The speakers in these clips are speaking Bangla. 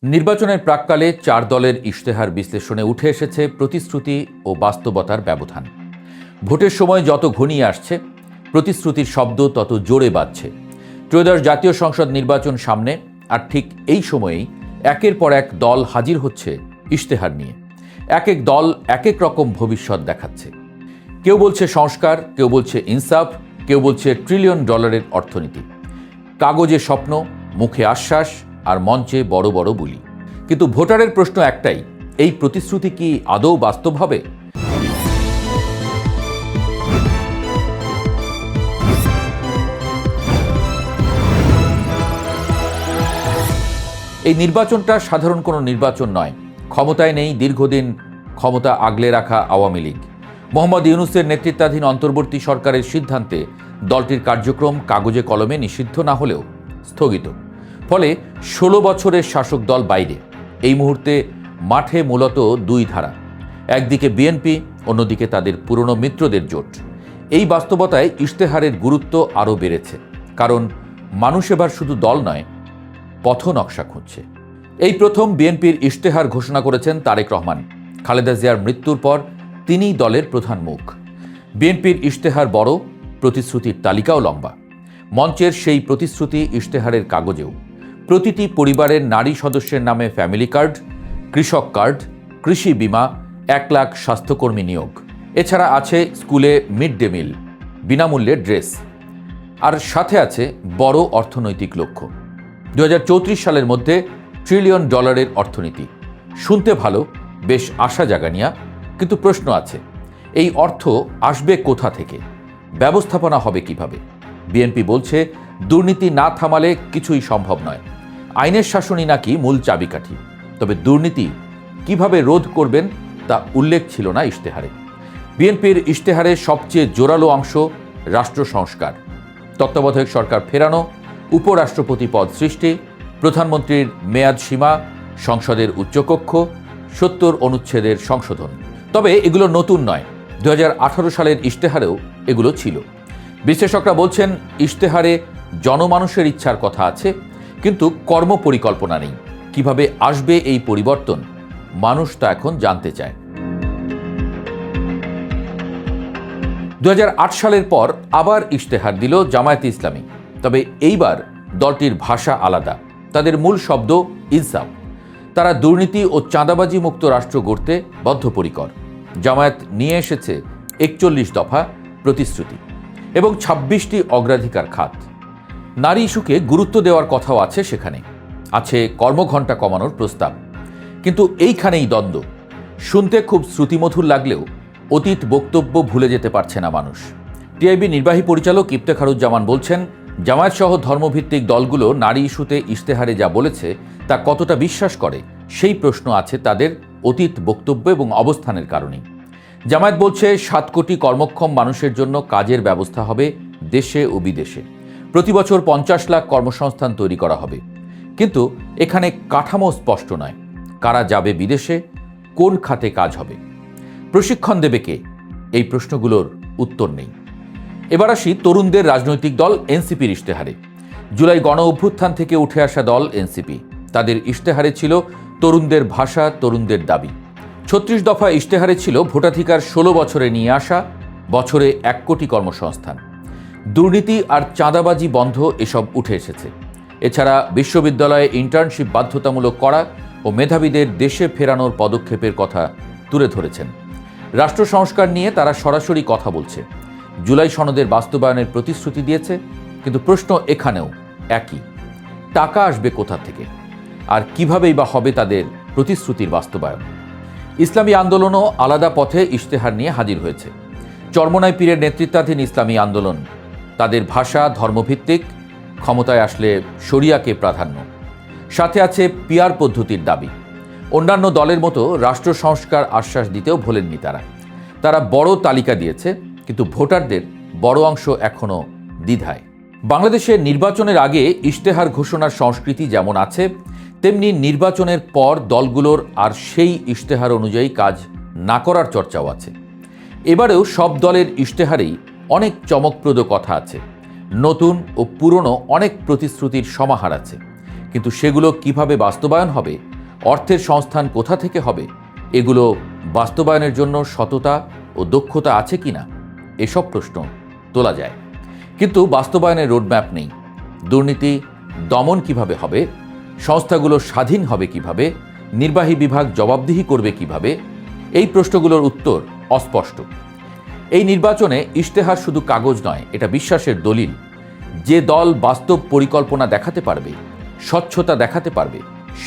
নির্বাচনের প্রাক্কালে চার দলের ইশতেহার বিশ্লেষণে উঠে এসেছে প্রতিশ্রুতি ও বাস্তবতার ব্যবধান। ভোটের সময় যত ঘনিয়ে আসছে, প্রতিশ্রুতির শব্দ তত জোরে বাজছে। ত্রয়োদশ জাতীয় সংসদ নির্বাচন সামনে, আর ঠিক এই সময়েই একের পর এক দল হাজির হচ্ছে ইশতেহার নিয়ে। এক এক দল এক এক রকম ভবিষ্যৎ দেখাচ্ছে। কেউ বলছে সংস্কার, কেউ বলছে ইনসাফ, কেউ বলছে $1 ট্রিলিয়ন অর্থনীতি। কাগজে স্বপ্ন, মুখে আশ্বাস, আর মঞ্চে বড় বড় বুলি। কিন্তু ভোটারের প্রশ্ন একটাই, এই প্রতিশ্রুতি কি আদৌ বাস্তব হবে? এই নির্বাচনটা সাধারণ কোনো নির্বাচন নয়। ক্ষমতায় নেই দীর্ঘদিন ক্ষমতা আগলে রাখা আওয়ামী লীগ। মোহাম্মদ ইউনূসের নেতৃত্বাধীন অন্তর্বর্তী সরকারের সিদ্ধান্তে দলটির কার্যক্রম কাগজে কলমে নিষিদ্ধ না হলেও স্থগিত। ফলে 16 বছরের শাসক দল বাইরে। এই মুহূর্তে মাঠে মূলত দুই ধারা, একদিকে বিএনপি, অন্যদিকে তাদের পুরনো মিত্রদের জোট। এই বাস্তবতায় ইশতেহারের গুরুত্ব আরও বেড়েছে, কারণ মানুষ এবার শুধু দল নয়, পথ নকশা খুঁজছে। এই প্রথম বিএনপির ইশতেহার ঘোষণা করেছেন তারেক রহমান। খালেদা জিয়ার মৃত্যুর পর তিনিই দলের প্রধান মুখ। বিএনপির ইশতেহার বড়, প্রতিশ্রুতির তালিকাও লম্বা। মঞ্চের সেই প্রতিশ্রুতি ইশতেহারের কাগজেও। প্রতিটি পরিবারের নারী সদস্যের নামে ফ্যামিলি কার্ড, কৃষক কার্ড, কৃষি বীমা, 1 লাখ স্বাস্থ্যকর্মী নিয়োগ। এছাড়া আছে স্কুলে মিড ডে মিল, বিনামূল্যে ড্রেস। আর সাথে আছে বড় অর্থনৈতিক লক্ষ্য, 2034 সালের মধ্যে $1 ট্রিলিয়ন অর্থনীতি। শুনতে ভালো, বেশ আশা জাগানিয়া, কিন্তু প্রশ্ন আছে, এই অর্থ আসবে কোথা থেকে? ব্যবস্থাপনা হবে কিভাবে? বিএনপি বলছে দুর্নীতি না থামালে কিছুই সম্ভব নয়। আইনের শাসনই নাকি মূল চাবিকাঠি। তবে দুর্নীতি কিভাবে রোধ করবেন তা উল্লেখ ছিল না ইশতেহারে। বিএনপির ইশতেহারের সবচেয়ে জোরালো অংশ রাষ্ট্র সংস্কার, তত্ত্বাবধায়ক সরকার ফেরানো, উপরাষ্ট্রপতি পদ সৃষ্টি, প্রধানমন্ত্রীর মেয়াদ সীমা, সংসদের উচ্চকক্ষ, 70 অনুচ্ছেদের সংশোধন। তবে এগুলো নতুন নয়, 2018 সালের ইশতেহারেও এগুলো ছিল। বিশ্লেষকরা বলছেন ইশতেহারে জনমানুষের ইচ্ছার কথা আছে, কিন্তু কর্মপরিকল্পনা নেই। কিভাবে আসবে এই পরিবর্তন, মানুষ তা এখন জানতে চায়। 2008 সালের পর আবার ইশতেহার দিল জামায়াতে ইসলামী। তবে এইবার দলটির ভাষা আলাদা। তাদের মূল শব্দ ইনসাফ। তারা দুর্নীতি ও চাঁদাবাজি মুক্ত রাষ্ট্র গড়তে বদ্ধপরিকর। জামায়াত নিয়ে এসেছে 41 দফা প্রতিশ্রুতি এবং 26টি অগ্রাধিকার খাত। নারী ইস্যুকে গুরুত্ব দেওয়ার কথাও আছে সেখানে। আছে কর্মঘণ্টা কমানোর প্রস্তাব। কিন্তু এইখানেই দ্বন্দ্ব। শুনতে খুব শ্রুতিমধুর লাগলেও অতীত বক্তব্য ভুলে যেতে পারছে না মানুষ। টিআইবি নির্বাহী পরিচালক ইফতেখারুজ্জামান বলছেন, জামায়াতসহ ধর্মভিত্তিক দলগুলো নারী ইস্যুতে ইশতেহারে যা বলেছে তা কতটা বিশ্বাস করে, সেই প্রশ্ন আছে তাদের অতীত বক্তব্য এবং অবস্থানের কারণেই। জামায়াত বলছে 7 কোটি কর্মক্ষম মানুষের জন্য কাজের ব্যবস্থা হবে দেশে ও বিদেশে। প্রতি বছর 50 লাখ কর্মসংস্থান তৈরি করা হবে। কিন্তু এখানে কাঠামো স্পষ্ট নয়। কারা যাবে বিদেশে, কোন খাতে কাজ হবে, প্রশিক্ষণ দেবে কে, এই প্রশ্নগুলোর উত্তর নেই। এবার আসি তরুণদের রাজনৈতিক দল এনসিপির ইশতেহারে। জুলাই গণ অভ্যুত্থান থেকে উঠে আসা দল এনসিপি। তাদের ইশতেহারে ছিল তরুণদের ভাষা, তরুণদের দাবি। 36 দফা ইশতেহারে ছিল ভোটাধিকার 16 বছরে নিয়ে আসা, বছরে 1 কোটি কর্মসংস্থান। দুর্নীতি আর চাঁদাবাজি বন্ধ, এসব উঠে এসেছে। এছাড়া বিশ্ববিদ্যালয়ে ইন্টার্নশিপ বাধ্যতামূলক করা ও মেধাবীদের দেশে ফেরানোর পদক্ষেপের কথা তুলে ধরেছেন। রাষ্ট্র সংস্কার নিয়ে তারা সরাসরি কথা বলছে। জুলাই সনদের বাস্তবায়নের প্রতিশ্রুতি দিয়েছে। কিন্তু প্রশ্ন এখানেও একই, টাকা আসবে কোথা থেকে, আর কিভাবেই বা হবে তাদের প্রতিশ্রুতির বাস্তবায়ন? ইসলামী আন্দোলনও আলাদা পথে ইশতেহার নিয়ে হাজির হয়েছে। চরমোনাই পীরের নেতৃত্বাধীন ইসলামী আন্দোলন, তাদের ভাষা ধর্মভিত্তিক, ক্ষমতায় আসলে শরিয়াকে প্রাধান্য। সাথে আছে পিয়ার পদ্ধতির দাবি। অন্যান্য দলের মতো রাষ্ট্র সংস্কার আশ্বাস দিতেও ভোলেননি তারা। তারা বড় তালিকা দিয়েছে, কিন্তু ভোটারদের বড় অংশ এখনও দ্বিধায়। বাংলাদেশে নির্বাচনের আগে ইশতেহার ঘোষণার সংস্কৃতি যেমন আছে, তেমনি নির্বাচনের পর দলগুলোর আর সেই ইশতেহার অনুযায়ী কাজ না করার চর্চাও আছে। এবারেও সব দলের ইশতেহারেই অনেক চমকপ্রদ কথা আছে। নতুন ও পুরনো অনেক প্রতিশ্রুতির সমাহার আছে, কিন্তু সেগুলো কিভাবে বাস্তবায়ন হবে অর্থের সংস্থান কোথা থেকে হবে, এগুলো বাস্তবায়নের জন্য সততা ও দক্ষতা আছে কিনা, এসব প্রশ্ন তোলা যায়। কিন্তু বাস্তবায়নের রোডম্যাপ নেই। দুর্নীতি দমন কিভাবে হবে, সংস্থাগুলো স্বাধীন হবে কিভাবে, নির্বাহী বিভাগ জবাবদিহি করবে কিভাবে, এই প্রশ্নগুলোর উত্তর অস্পষ্ট। এই নির্বাচনে ইশতেহার শুধু কাগজ নয়, এটা বিশ্বাসের দলিল। যে দল বাস্তব পরিকল্পনা দেখাতে পারবে, স্বচ্ছতা দেখাতে পারবে,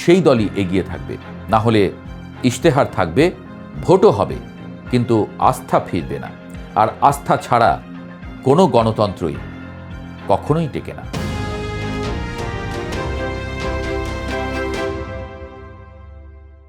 সেই দলই এগিয়ে থাকবে। না হলে ইশতেহার থাকবে, ভোটও হবে, কিন্তু আস্থা ফিরবে না। আর আস্থা ছাড়া কোনো গণতন্ত্রই কখনোই টেকে না।